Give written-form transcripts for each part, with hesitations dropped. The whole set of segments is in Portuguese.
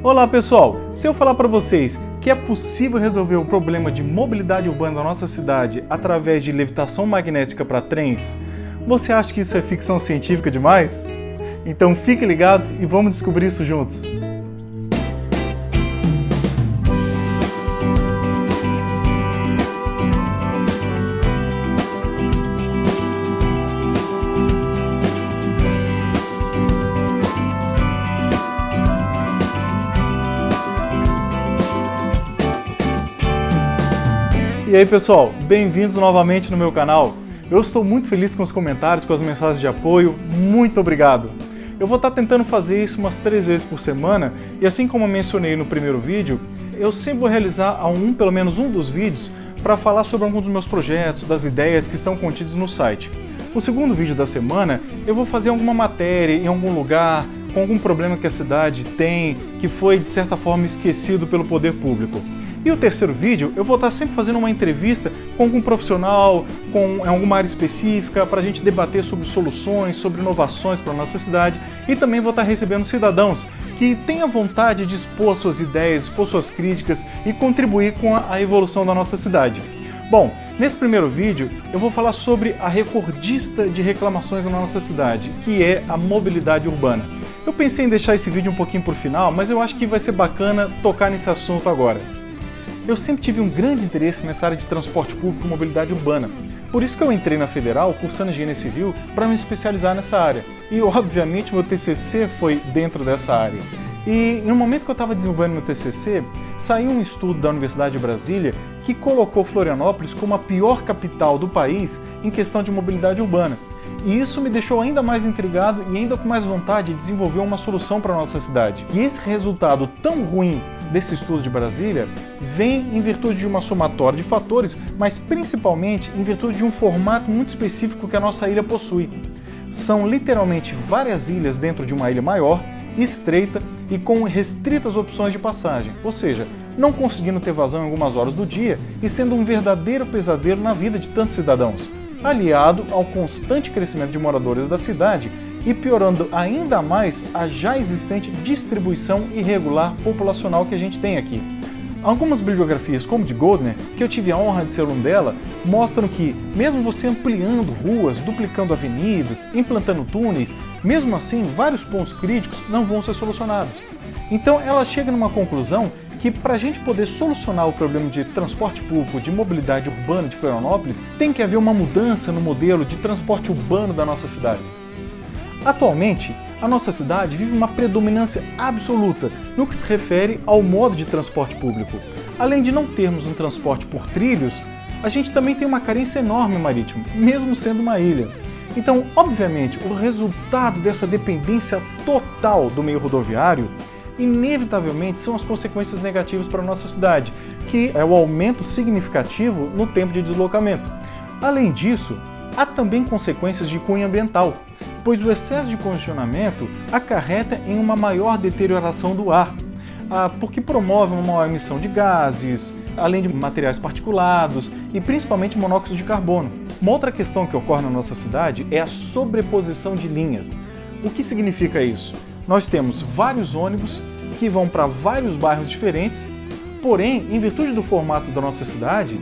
Olá pessoal, se eu falar para vocês que é possível resolver o problema de mobilidade urbana da nossa cidade através de levitação magnética para trens, você acha que isso é ficção científica demais? Então fiquem ligados e vamos descobrir isso juntos! E aí pessoal, bem-vindos novamente no meu canal. Eu estou muito feliz com os comentários, com as mensagens de apoio, muito obrigado! Eu vou estar tentando fazer isso umas 3 vezes por semana e assim como eu mencionei no primeiro vídeo, eu sempre vou realizar pelo menos um dos vídeos para falar sobre alguns dos meus projetos, das ideias que estão contidos no site. O segundo vídeo da semana eu vou fazer alguma matéria em algum lugar, com algum problema que a cidade tem, que foi de certa forma esquecido pelo poder público. E o terceiro vídeo, eu vou estar sempre fazendo uma entrevista com algum profissional, com alguma área específica, para a gente debater sobre soluções, sobre inovações para a nossa cidade. E também vou estar recebendo cidadãos que tenham vontade de expor suas ideias, expor suas críticas e contribuir com a evolução da nossa cidade. Bom, nesse primeiro vídeo eu vou falar sobre a recordista de reclamações na nossa cidade, que é a mobilidade urbana. Eu pensei em deixar esse vídeo um pouquinho para o final, mas eu acho que vai ser bacana tocar nesse assunto agora. Eu sempre tive um grande interesse nessa área de transporte público e mobilidade urbana. Por isso que eu entrei na Federal, cursando Engenharia Civil, para me especializar nessa área. E, obviamente, meu TCC foi dentro dessa área. E, no momento que eu estava desenvolvendo meu TCC, saiu um estudo da Universidade de Brasília que colocou Florianópolis como a pior capital do país em questão de mobilidade urbana. E isso me deixou ainda mais intrigado e ainda com mais vontade de desenvolver uma solução para a nossa cidade. E esse resultado tão ruim desse estudo de Brasília vem em virtude de uma somatória de fatores, mas principalmente em virtude de um formato muito específico que a nossa ilha possui. São literalmente várias ilhas dentro de uma ilha maior, estreita e com restritas opções de passagem, ou seja, não conseguindo ter vazão em algumas horas do dia e sendo um verdadeiro pesadelo na vida de tantos cidadãos, aliado ao constante crescimento de moradores da cidade e piorando ainda mais a já existente distribuição irregular populacional que a gente tem aqui. Algumas bibliografias, como de Goldner, que eu tive a honra de ser um dela, mostram que, mesmo você ampliando ruas, duplicando avenidas, implantando túneis, mesmo assim, vários pontos críticos não vão ser solucionados. Então, ela chega numa conclusão que para a gente poder solucionar o problema de transporte público, de mobilidade urbana de Florianópolis, tem que haver uma mudança no modelo de transporte urbano da nossa cidade. Atualmente, a nossa cidade vive uma predominância absoluta no que se refere ao modo de transporte público. Além de não termos um transporte por trilhos, a gente também tem uma carência enorme marítimo, mesmo sendo uma ilha. Então, obviamente, o resultado dessa dependência total do meio rodoviário inevitavelmente são as consequências negativas para a nossa cidade, que é o aumento significativo no tempo de deslocamento. Além disso, há também consequências de cunho ambiental, pois o excesso de congestionamento acarreta em uma maior deterioração do ar, porque promove uma maior emissão de gases, além de materiais particulados e principalmente monóxido de carbono. Uma outra questão que ocorre na nossa cidade é a sobreposição de linhas. O que significa isso? Nós temos vários ônibus que vão para vários bairros diferentes, porém, em virtude do formato da nossa cidade,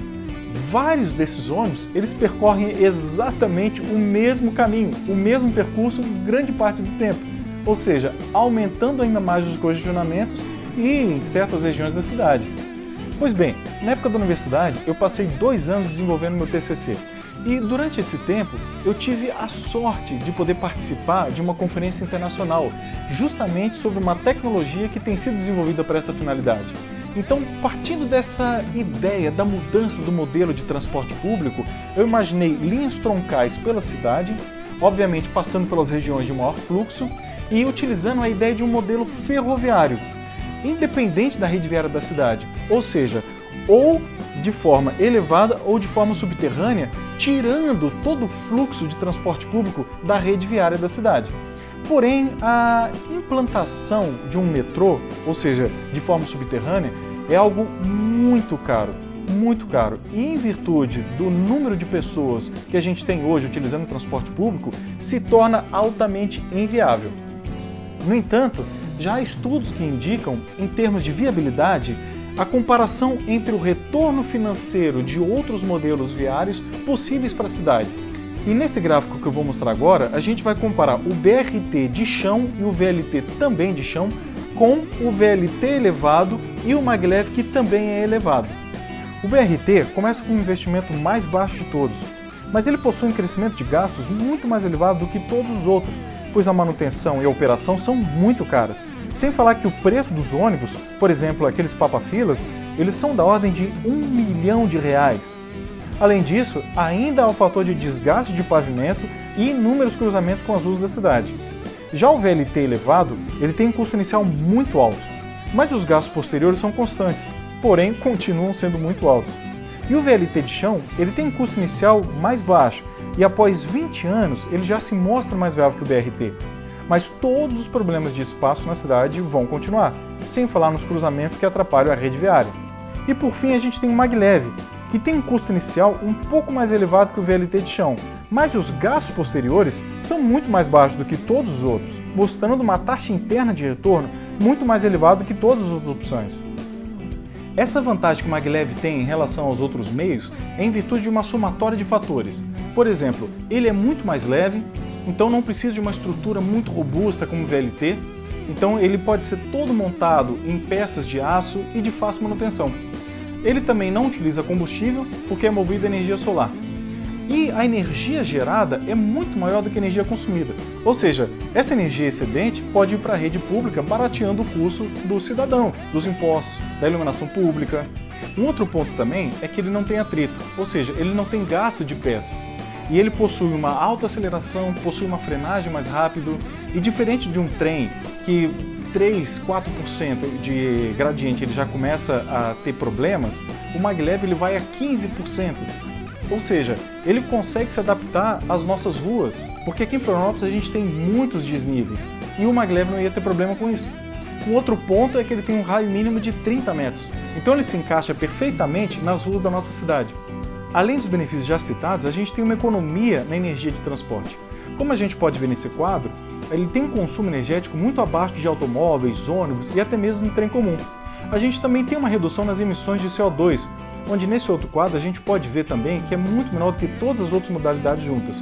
vários desses ônibus eles percorrem exatamente o mesmo caminho, o mesmo percurso grande parte do tempo, ou seja, aumentando ainda mais os congestionamentos e em certas regiões da cidade. Pois bem, na época da universidade eu passei 2 anos desenvolvendo meu TCC e durante esse tempo eu tive a sorte de poder participar de uma conferência internacional justamente sobre uma tecnologia que tem sido desenvolvida para essa finalidade. Então, partindo dessa ideia da mudança do modelo de transporte público, eu imaginei linhas troncais pela cidade, obviamente passando pelas regiões de maior fluxo e utilizando a ideia de um modelo ferroviário, independente da rede viária da cidade, ou seja, ou de forma elevada ou de forma subterrânea, tirando todo o fluxo de transporte público da rede viária da cidade. Porém, a implantação de um metrô, ou seja, de forma subterrânea, é algo muito caro. E em virtude do número de pessoas que a gente tem hoje utilizando o transporte público, se torna altamente inviável. No entanto, já há estudos que indicam, em termos de viabilidade, a comparação entre o retorno financeiro de outros modelos viários possíveis para a cidade. E nesse gráfico que eu vou mostrar agora, a gente vai comparar o BRT de chão e o VLT também de chão com o VLT elevado e o maglev, que também é elevado. O BRT começa com um investimento mais baixo de todos, mas ele possui um crescimento de gastos muito mais elevado do que todos os outros, pois a manutenção e a operação são muito caras. Sem falar que o preço dos ônibus, por exemplo, aqueles papa-filas, eles são da ordem de R$1 milhão. Além disso, ainda há o fator de desgaste de pavimento e inúmeros cruzamentos com as ruas da cidade. Já o VLT elevado, ele tem um custo inicial muito alto, mas os gastos posteriores são constantes, porém continuam sendo muito altos. E o VLT de chão, ele tem um custo inicial mais baixo, e após 20 anos ele já se mostra mais viável que o BRT. Mas todos os problemas de espaço na cidade vão continuar, sem falar nos cruzamentos que atrapalham a rede viária. E por fim a gente tem o maglev, que tem um custo inicial um pouco mais elevado que o VLT de chão, mas os gastos posteriores são muito mais baixos do que todos os outros, mostrando uma taxa interna de retorno muito mais elevada do que todas as outras opções. Essa vantagem que o maglev tem em relação aos outros meios é em virtude de uma somatória de fatores. Por exemplo, ele é muito mais leve, então não precisa de uma estrutura muito robusta como o VLT, então ele pode ser todo montado em peças de aço e de fácil manutenção. Ele também não utiliza combustível porque é movido a energia solar. E a energia gerada é muito maior do que a energia consumida. Ou seja, essa energia excedente pode ir para a rede pública, barateando o custo do cidadão, dos impostos, da iluminação pública. Um outro ponto também é que ele não tem atrito, ou seja, ele não tem gasto de peças. E ele possui uma alta aceleração, possui uma frenagem mais rápido, e diferente de um trem que 3, 4% de gradiente ele já começa a ter problemas, o maglev ele vai a 15%. Ou seja, ele consegue se adaptar às nossas ruas, porque aqui em Florianópolis a gente tem muitos desníveis e o maglev não ia ter problema com isso. Um outro ponto é que ele tem um raio mínimo de 30 metros, então ele se encaixa perfeitamente nas ruas da nossa cidade. Além dos benefícios já citados, a gente tem uma economia na energia de transporte. Como a gente pode ver nesse quadro, ele tem um consumo energético muito abaixo de automóveis, ônibus e até mesmo no trem comum. A gente também tem uma redução nas emissões de CO2, onde nesse outro quadro a gente pode ver também que é muito menor do que todas as outras modalidades juntas.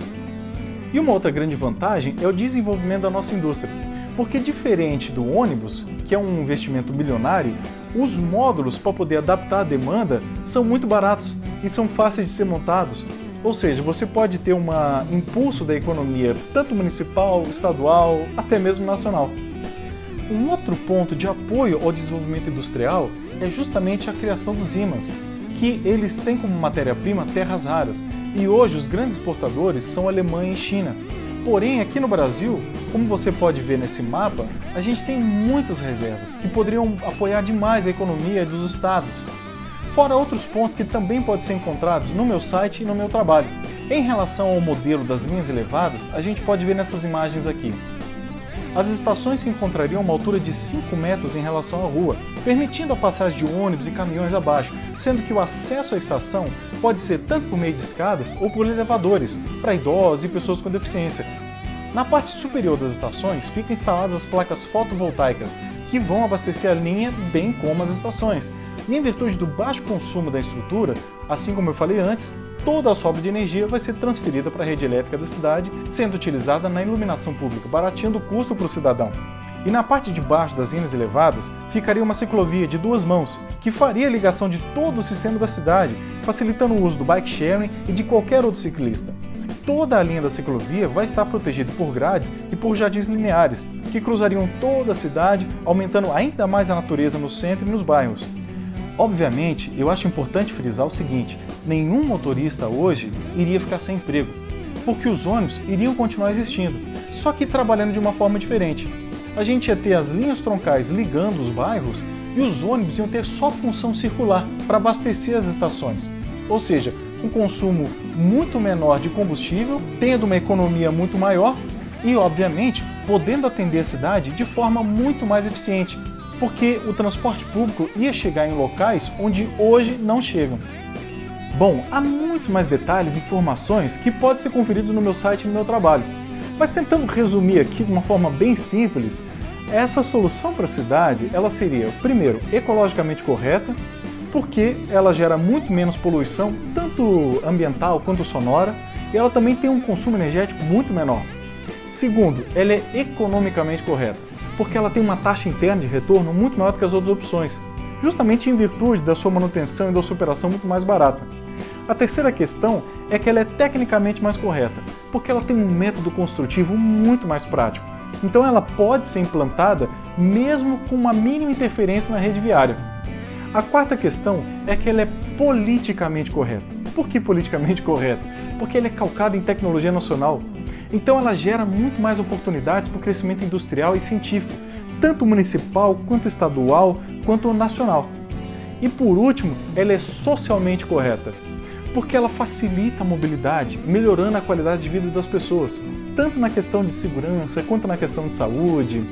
E uma outra grande vantagem é o desenvolvimento da nossa indústria, porque diferente do ônibus, que é um investimento milionário, os módulos para poder adaptar a demanda são muito baratos e são fáceis de ser montados. Ou seja, você pode ter um impulso da economia, tanto municipal, estadual, até mesmo nacional. Um outro ponto de apoio ao desenvolvimento industrial é justamente a criação dos ímãs, que eles têm como matéria-prima terras raras, e hoje os grandes exportadores são Alemanha e China. Porém, aqui no Brasil, como você pode ver nesse mapa, a gente tem muitas reservas que poderiam apoiar demais a economia dos estados. Fora outros pontos que também podem ser encontrados no meu site e no meu trabalho. Em relação ao modelo das linhas elevadas, a gente pode ver nessas imagens aqui. As estações se encontrariam a uma altura de 5 metros em relação à rua, permitindo a passagem de ônibus e caminhões abaixo, sendo que o acesso à estação pode ser tanto por meio de escadas ou por elevadores, para idosos e pessoas com deficiência. Na parte superior das estações ficam instaladas as placas fotovoltaicas, que vão abastecer a linha bem como as estações. E em virtude do baixo consumo da estrutura, assim como eu falei antes, toda a sobra de energia vai ser transferida para a rede elétrica da cidade, sendo utilizada na iluminação pública, barateando o custo para o cidadão. E na parte de baixo das linhas elevadas ficaria uma ciclovia de 2 mãos, que faria a ligação de todo o sistema da cidade, facilitando o uso do bike sharing e de qualquer outro ciclista. Toda a linha da ciclovia vai estar protegida por grades e por jardins lineares, que cruzariam toda a cidade, aumentando ainda mais a natureza no centro e nos bairros. Obviamente, eu acho importante frisar o seguinte: nenhum motorista hoje iria ficar sem emprego, porque os ônibus iriam continuar existindo, só que trabalhando de uma forma diferente. A gente ia ter as linhas troncais ligando os bairros e os ônibus iam ter só função circular para abastecer as estações. Ou seja, um consumo muito menor de combustível, tendo uma economia muito maior e, obviamente, podendo atender a cidade de forma muito mais eficiente, porque o transporte público ia chegar em locais onde hoje não chegam. Bom, há muitos mais detalhes e informações que podem ser conferidos no meu site e no meu trabalho. Mas tentando resumir aqui de uma forma bem simples, Essa solução para a cidade, ela seria, primeiro, ecologicamente correta, porque ela gera muito menos poluição, tanto ambiental quanto sonora, e ela também tem um consumo energético muito menor. Segundo, ela é economicamente correta, porque ela tem uma taxa interna de retorno muito maior do que as outras opções, justamente em virtude da sua manutenção e da sua operação muito mais barata. A terceira questão é que ela é tecnicamente mais correta, porque ela tem um método construtivo muito mais prático. Então ela pode ser implantada mesmo com uma mínima interferência na rede viária. A quarta questão é que ela é politicamente correta. Por que politicamente correta? Porque ela é calcada em tecnologia nacional. Então ela gera muito mais oportunidades para o crescimento industrial e científico, tanto municipal, quanto estadual, quanto nacional. E por último, ela é socialmente correta, porque ela facilita a mobilidade, melhorando a qualidade de vida das pessoas, tanto na questão de segurança quanto na questão de saúde.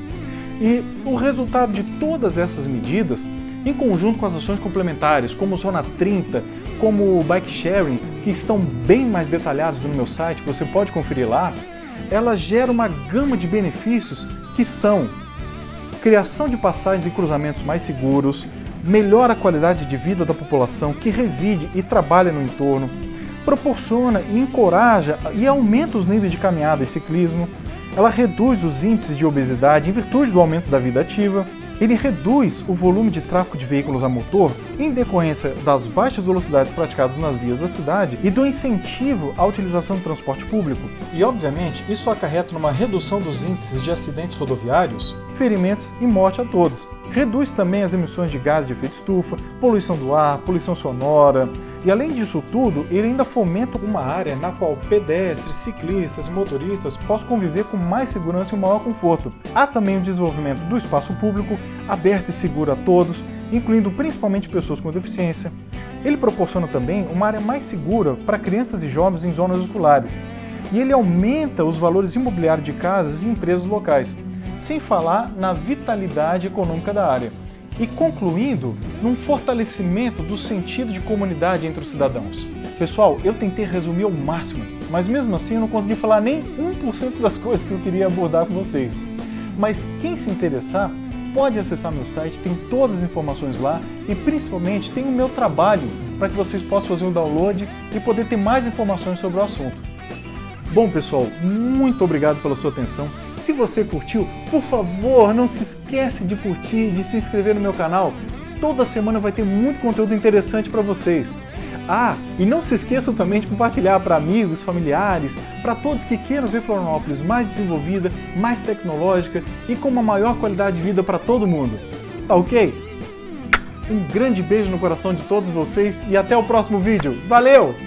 E o resultado de todas essas medidas, em conjunto com as ações complementares, como o Zona 30, como o Bike Sharing, que estão bem mais detalhados no meu site, você pode conferir lá, ela gera uma gama de benefícios que são criação de passagens e cruzamentos mais seguros, melhora a qualidade de vida da população que reside e trabalha no entorno, proporciona e encoraja e aumenta os níveis de caminhada e ciclismo, ela reduz os índices de obesidade em virtude do aumento da vida ativa, ele reduz o volume de tráfego de veículos a motor em decorrência das baixas velocidades praticadas nas vias da cidade e do incentivo à utilização do transporte público. E, obviamente, isso acarreta numa redução dos índices de acidentes rodoviários, ferimentos e morte a todos. Reduz também as emissões de gases de efeito estufa, poluição do ar, poluição sonora. E além disso tudo, ele ainda fomenta uma área na qual pedestres, ciclistas e motoristas possam conviver com mais segurança e um maior conforto. Há também o desenvolvimento do espaço público, aberto e seguro a todos, incluindo principalmente pessoas com deficiência. Ele proporciona também uma área mais segura para crianças e jovens em zonas escolares. E ele aumenta os valores imobiliários de casas e empresas locais, sem falar na vitalidade econômica da área. E concluindo, num fortalecimento do sentido de comunidade entre os cidadãos. Pessoal, eu tentei resumir ao máximo, mas mesmo assim eu não consegui falar nem 1% das coisas que eu queria abordar com vocês. Mas quem se interessar, pode acessar meu site, tem todas as informações lá e principalmente tem o meu trabalho para que vocês possam fazer um download e poder ter mais informações sobre o assunto. Bom, pessoal, muito obrigado pela sua atenção. Se você curtiu, por favor, não se esquece de curtir, de se inscrever no meu canal. Toda semana vai ter muito conteúdo interessante para vocês. Ah, e não se esqueçam também de compartilhar para amigos, familiares, para todos que queiram ver Florianópolis mais desenvolvida, mais tecnológica e com uma maior qualidade de vida para todo mundo. Tá ok? Um grande beijo no coração de todos vocês e até o próximo vídeo. Valeu!